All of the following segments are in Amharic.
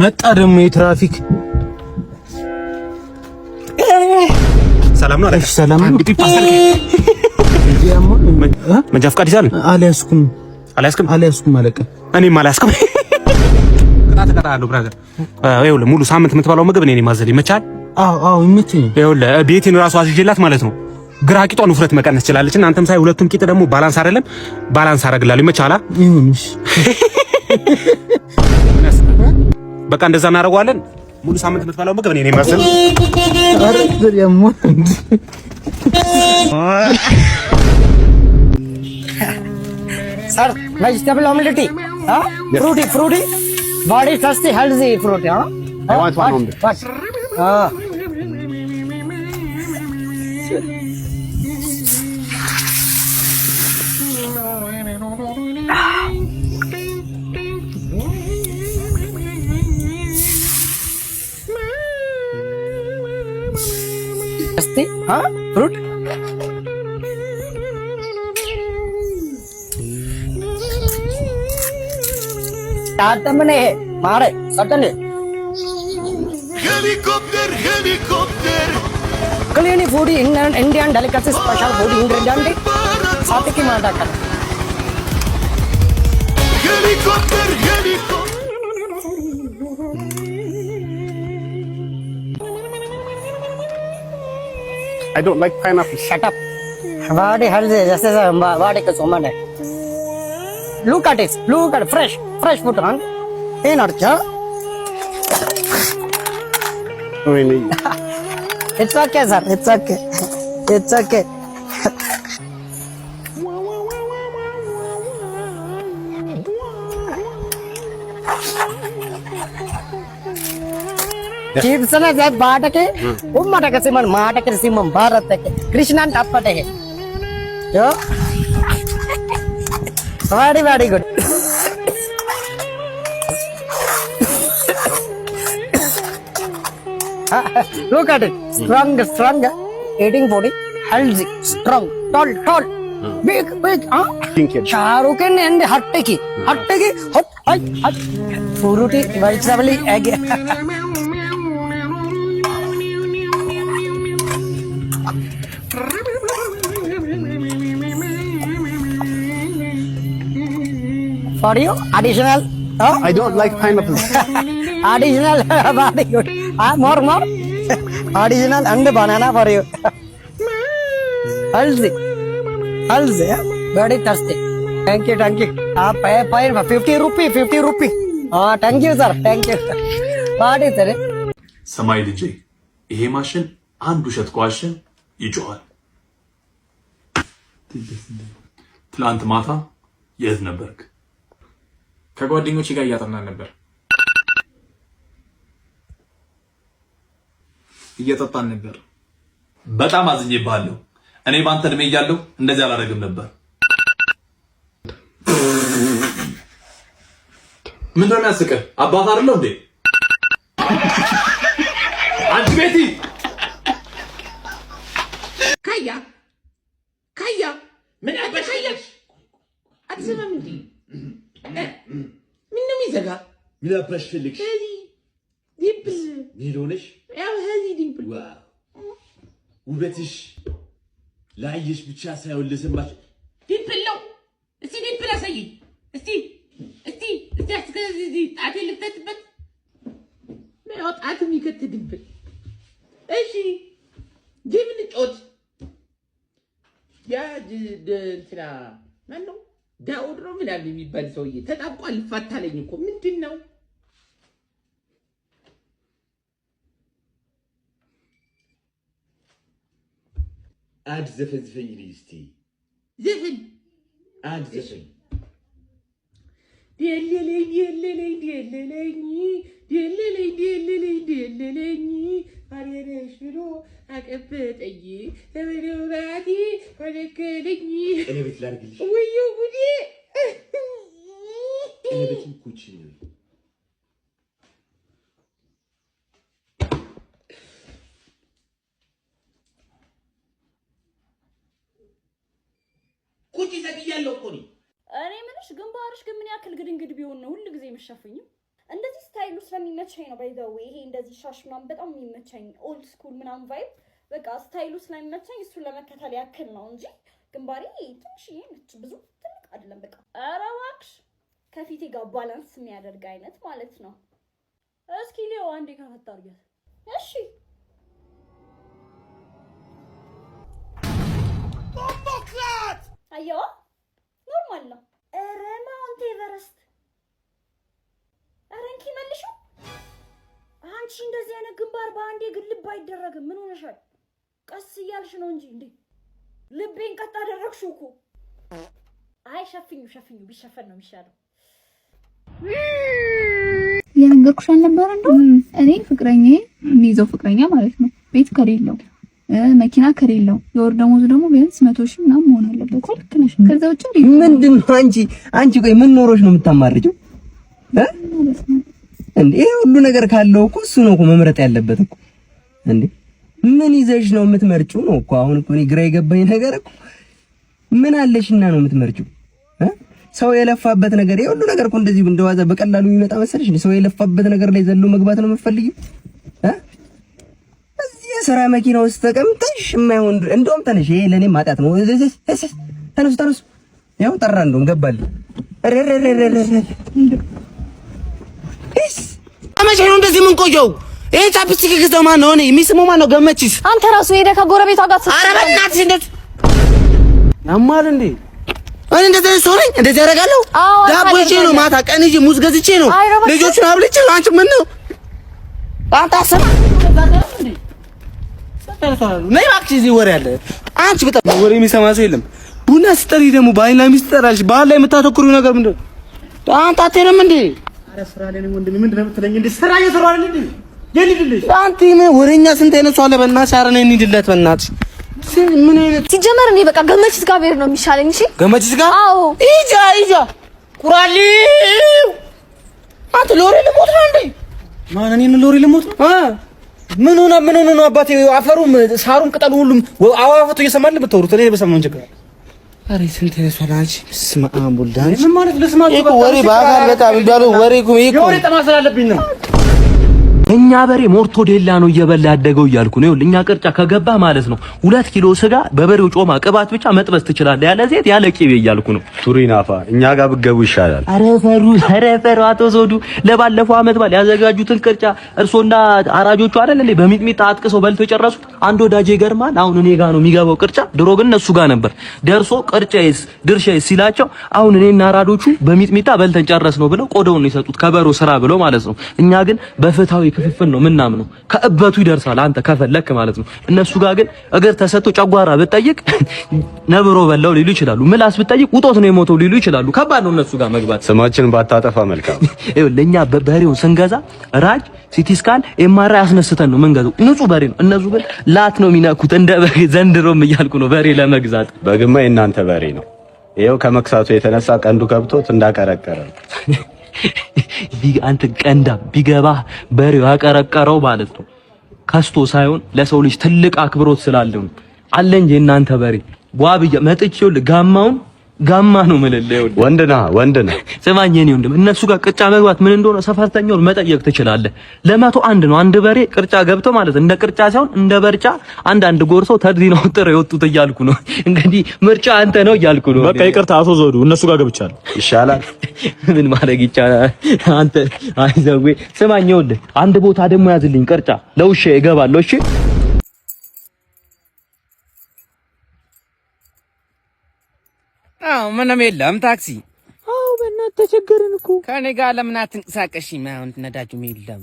መጣ ደግሞ የትራፊክ ሰላም ነው አለሽ? ሰላም ነው። እንግዲህ ፓስተር መንጃ ፈቃድ ይዛል? አልያዝኩም አለቀ። እኔም አልያዝኩም። ቅጣት እቀጣለሁ ብራዘር። ይኸውልህ ሙሉ ሳምንት የምትበላው ምግብ እኔ ነኝ ማዘል ይመቻል? አዎ ይመችኝ። ይኸውልህ ቤቴን ራሱ አዝዤላት ማለት ነው። ግራ ቂጧን ውፍረት መቀነስ ትችላለች እና አንተም ሳይ ሁለቱም ቂጥ ደግሞ ባላንስ አይደለም። ባላንስ አደርግላለሁ። ይመቻላ? ይሁንሽ። በቃ እንደዛ እናደርገዋለን። ሙሉ ሳምንት የምትበላው ምግብ እኔ ነኝ ማዘል። Sir, vegetable omelette. Huh? Fruity. Body thirsty, healthy fruit. Huh? I want one omelette. What? Thirsty? Huh? Fruit? Tatamane, mare, certainly. Helicopter. Clearly food in Indian delicacy, special food ingredient. Satiki madaka. Helicopter. I don't like pineapple. Shut up. Body healthy, just as a body ka somane. Look at it, fresh food, huh? Hey, not ja. Really? It's okay, sir. It's okay. Chips na jab baata ke, ummata ke siman maata ke simam Bharat ke Krishnan tappate ke. Yo. Very good. Look at it. Strong. Eating body, healthy, strong, tall. Big. Huh? Shahrukh and Hatteki. Hot. Fruity, vegetable, egg. For you, additional. Oh? I don't like pineapple. Additional, very good. More. Additional and banana for you. Healthy. Very thirsty. Thank you. Pay 50 rupee. Thank you, sir. What is it? ሰማይ ልጄ ይሄ ማሽን አንድ ውሸት ቋሸ ይጮሃል። ትላንት ማታ የት ነበርክ? ከጓደኞቼ ጋር እያጠናን ነበር። እየጠጣን ነበር። በጣም አዝኜብሃለሁ። እኔ ባንተ እድሜ እያለሁ እንደዚህ አላደርግም ነበር። ምንድነው የሚያስቅህ? አባት አይደለሁ እንዴ? አንቺ ቤቲ ካያ ምን አበሻያሽ? አትሰማም እንዴ? ምን ነው የሚዘጋ? ምን አባሽ ፈልግሽ? ዲምፕል ምን ሆነሽ? ያው ዲምፕል ውበትሽ ላይሽ ብቻ ሳይሆን ለሰማሽ ዲምፕል ነው። እስቲ ዲምፕል አሳይኝ። እስቲ አስከዚህ ጣቴ ልክተትበት ነው። ጣት የሚከት ዲምፕል። እሺ ጅብን ጮት ያ እንትና ማን ነው? ዳውድ ነው ምናምን የሚባል ሰውዬ ተጣብቋል። ፋታለኝ እኮ ምንድን ነው? አንድ ዘፈን ዝፈኝ እስቲ። ዘፈን አንድ ዘፈን ደለለኝ አሬነሽ ብሎ አቀበጠኝ ተበደውራቲ ወደከለኝ። ቀለበት ላድርግልሽ? ወዮ ጉዴ! ቀለበትም ኩቺ ነው። ኩቺ ዘግያለሁ እኮ ነው። እኔ ምንሽ ግንባርሽ ግን ምን ያክል ግድንግድ ቢሆን ነው ሁሉ ጊዜ የምትሸፍኝው? እንደዚህ ስታይሉ ስለሚመቸኝ ነው። ባይዘው ይሄ እንደዚህ ሻሽ ምናምን በጣም የሚመቸኝ ኦልድ ስኩል ምናምን ቫይብ በቃ ስታይሉ ስለሚመቸኝ እሱን ለመከተል ያክል ነው እንጂ ግንባሬ ትንሽዬ ነች፣ ብዙ ትልቅ አይደለም። በቃ ኧረ እባክሽ ከፊቴ ጋር ባላንስ የሚያደርግ አይነት ማለት ነው። እስኪ ሊዮ አንዴ ከፈታ አድርጊያት። እሺ አየዋ ኖርማል ነው። ኧረ ማውንት ኤቨረስት ኧረ እንኪ መልሹ። አንቺ እንደዚህ አይነት ግንባር በአንዴ ግልብ አይደረግም። ምን ሆነሻል? ቀስ እያልሽ ነው እንጂ እንዴ ልቤን ቀጥ አደረግሽው እኮ። አይ ሸፍኙ ቢሸፈን ነው የሚሻለው። የነገርኩሽ አልነበረ እንደው እኔ ፍቅረኛዬ የሚይዘው ፍቅረኛ ማለት ነው ቤት ከሌለው መኪና ከሌለው የወር ደሞዙ ደግሞ ቢያንስ 100,000 ምናምን መሆን አለበት። ልክ ነሽ። ከዛ ውጭ ምንድነው አንቺ ቆይ ምን ኖሮሽ ነው የምታማርጪው እንዴ? ይሄ ሁሉ ነገር ካለው እኮ እሱ ነው እኮ መምረጥ ያለበት እኮ እንዴ። ምን ይዘሽ ነው የምትመርጪው ነው እኮ አሁን እኮ እኔ ግራ የገባኝ ነገር እኮ ምን አለሽና ነው የምትመርጪው? ሰው የለፋበት ነገር ይሄ ሁሉ ነገር እኮ እንደዚህ እንደዋዛ በቀላሉ የሚመጣ መሰለሽ? ሰው የለፋበት ነገር ላይ ዘሎ መግባት ነው የምትፈልጊው? እዚህ የሥራ መኪና ውስጥ ተቀምጠሽ የማይሆን እንደውም ተነሽ፣ ይሄ ለኔ ማጣት ነው። ተነሱ ያው ጠራ እንደውም ገባልኝ። መቼ ነው እንደዚህ ምን ቆየው? ይሄ ቻፕስቲክ ገዝተው ማን ነው? እኔ የሚስመው ማን ነው? ገመችስ አንተ ራሱ ሄደህ ከጎረቤቷ ጋር ኧረ በእናትሽ እንደት ያማል እንዴ? እኔ እንደዚህ ሰው ነኝ? እንደዚህ ያደርጋለሁ? ዳቦ ይዤ ነው ማታ ቀን ይዤ ሙዝ ገዝቼ ነው ልጆቹን አብልቼ ነው። አንቺ ምን ነው አንተ አሰማ ነይ እባክሽ፣ እዚህ ወሬ አለ። አንቺ በጣም ወሬ የሚሰማ ሰው የለም። ቡና ስጠሪ ደግሞ በአይን ላይ ሚስጠራልሽ ባህል ላይ የምታተኩሪው ነገር ምንድን ነው? አንተ አትሄድም እንዴ? ኧረ ስራ ላይ ነው ወንድሜ። ምንድን ነው የምትለኝ እንዴ? ስራ እየሰራሁ አይደል እንዴ? የልድልሽ አንተ ምን ወሬኛ ስንት አይነት ሰው አለ። በእናትሽ ኧረ ነይ እንሂድለት በእናትሽ። ምን አይነት ሲጀመር እኔ በቃ ገመችስ ጋር ብሄድ ነው የሚሻለኝ። እሺ ገመችስ ጋር? አዎ ይጃ ቁራሊ አንተ ሎሪ ልሞት ነው እንዴ? ማን እኔን ሎሪ ልሞት ነው? ምን ሆነ ነው አባቴ? አፈሩም ሳሩም ቅጠሉ ሁሉም አዋፋቱ እየሰማል ብትወሩት እኔ በሰማን ችግር አለ። አሬ ስንት ተሰላች ስማም ቡልዳን ምን ማለት ለስማት እኮ ወሬ ባጋር በጣም ይባለው ወሬ እኮ የወሬ ጠማሰል አለብኝ ነው። እኛ በሬ ሞርቶ ዴላ ነው እየበላ ያደገው እያልኩ ነው። እኛ ቅርጫ ከገባ ማለት ነው 2 ኪሎ ስጋ በበሬው ጮማ ቅባት ብቻ መጥበስ ትችላለህ፣ ያለ ዘይት ያለ ቂቤ እያልኩ ነው። ቱሪናፋ እኛ ጋር ብገቡ ይሻላል። ኧረ ፈሩ አቶ ዞዱ ለባለፈው አመት ባል ያዘጋጁትን ቅርጫ እርሶና አራጆቹ አይደል እንዴ በሚጥሚጣ አጥቅሰው በልተው የጨረሱት። አንድ ወዳጄ ይገርማል። አሁን እኔ ጋር ነው የሚገባው ቅርጫ። ድሮ ግን እነሱ ጋር ነበር ደርሶ ቅርጫዬስ ድርሻዬስ ሲላቸው አሁን እኔና አራዶቹ በሚጥሚጣ በልተን ጨረስ ነው ብለው ቆዳውን ነው የሰጡት ከበሮ ስራ ብለው ማለት ነው። እኛ ግን በፍታዊ ክፍፍል ነው ምናምነው። ከእበቱ ይደርሳል አንተ ከፈለክ ማለት ነው። እነሱ ጋር ግን እግር ተሰጥቶ ጨጓራ ብትጠይቅ ነብሮ በላው ሊሉ ይችላሉ። ምላስ ብትጠይቅ ውጦት ነው የሞተው ሊሉ ይችላሉ። ከባድ ነው እነሱ ጋር መግባት። ስማችን ባታጠፋ መልካም። ለኛ በበሬውን ስንገዛ ራጅ ሲቲ ስካን ኤምአርአይ አስነስተን ነው መንገዛው። ንጹህ በሬ ነው። እነሱ ግን ላት ነው የሚነኩት እንደ በሬ። ዘንድሮም እያልኩ ነው በሬ ለመግዛት። በግማ የእናንተ በሬ ነው። ይሄው ከመክሳቱ የተነሳ ቀንዱ ከብቶት እንዳቀረቀረ አንተ ቀንዳ ቢገባ በሬው ያቀረቀረው ማለት ነው። ከስቶ ሳይሆን ለሰው ልጅ ትልቅ አክብሮት ስላለው አለ እንጂ እናንተ በሬ ዋብያ መጥቼው ጋማውን ጋማ ነው መለለው። ወንድና ስማኝ የኔ ወንድም፣ እነሱ ጋር ቅርጫ መግባት ምን እንደሆነ ሰፈርተኛውን መጠየቅ ትችላለህ። ለ101 ነው አንድ በሬ ቅርጫ ገብቶ ማለት እንደ ቅርጫ ሳይሆን እንደ በርጫ አንድ ጎርሰው ተድሪነው ጥሬ የወጡት እያልኩ ነው። እንግዲህ ምርጫ አንተ ነው እያልኩ ነው። በቃ ይቅርታ አቶ ዘውዱ፣ እነሱ ጋር ገብቻለሁ። ይሻላል። ምን ማድረግ ይቻላል? አንተ አይዘዌ ስማኝ፣ ይኸውልህ አንድ ቦታ ደግሞ ያዝልኝ ቅርጫ ለውሼ እገባለሁ። እሺ ምንም የለም ታክሲ። አዎ በእናትህ ተቸገርን እኮ። ከኔ ጋር ለምን አትንቀሳቀሽም? አሁን ነዳጁም የለም።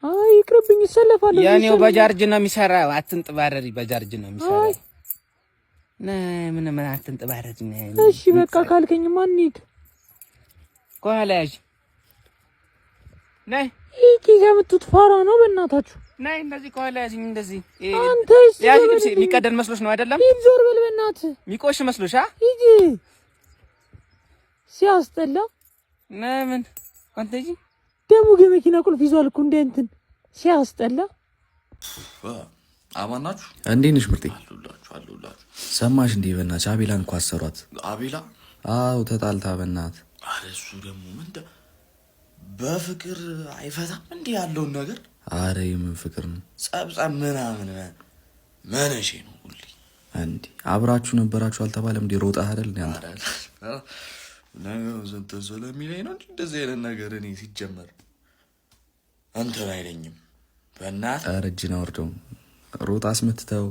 አይ ይቅርብኝ፣ እሰለፋለሁ። የኔው በጃርጅ ነው የሚሰራው። አትንጥባረሪ፣ በጃርጅ ነው የሚሰራው። ምን አትንጥባረሪ። እሺ በቃ ካልከኝ ማን እንሂድ? ከኋላ ያዥ ነይ። ይሄ ከምትት ፋራ ነው በእናታችሁ። ነይ እንደዚህ ከኋላ ያዥኝ። እንደዚህ አንተ ያዥ። የሚቀደን መስሎሽ ነው አይደለም? ሂድ ዞር በል በእናትህ። የሚቆሽ መስሎሽ? ሂድ። ሲያስጠላ ምን አንተ ሂጂ። ደግሞ የመኪና ቁልፍ ይዟል እኮ እንደ እንትን ሲያስጠላ። አማናችሁ እንዴት ነሽ ምርጤ? አሉላችሁ። ሰማሽ እንዴ? በእናትሽ አቤላን እኮ አሰሯት። አቤላ? አዎ ተጣልታ በእናትህ። አረ እሱ ደግሞ በፍቅር አይፈታም እንዴ ያለውን ነገር? አረ የምን ፍቅር ነው? ጸብጸብ ምናምን ምን እሺ ነው ሁሌ እንዴ? አብራችሁ ነበራችሁ አልተባለም እንዴ? ሮጣ አይደል እንዴ? ነገው ዘንተ ስለሚለኝ ነው እንደዚህ አይነት ነገር እኔ ሲጀመር አንተን አይለኝም። በእናትህ ረጅና ወርደው ሮጣ አስመትተው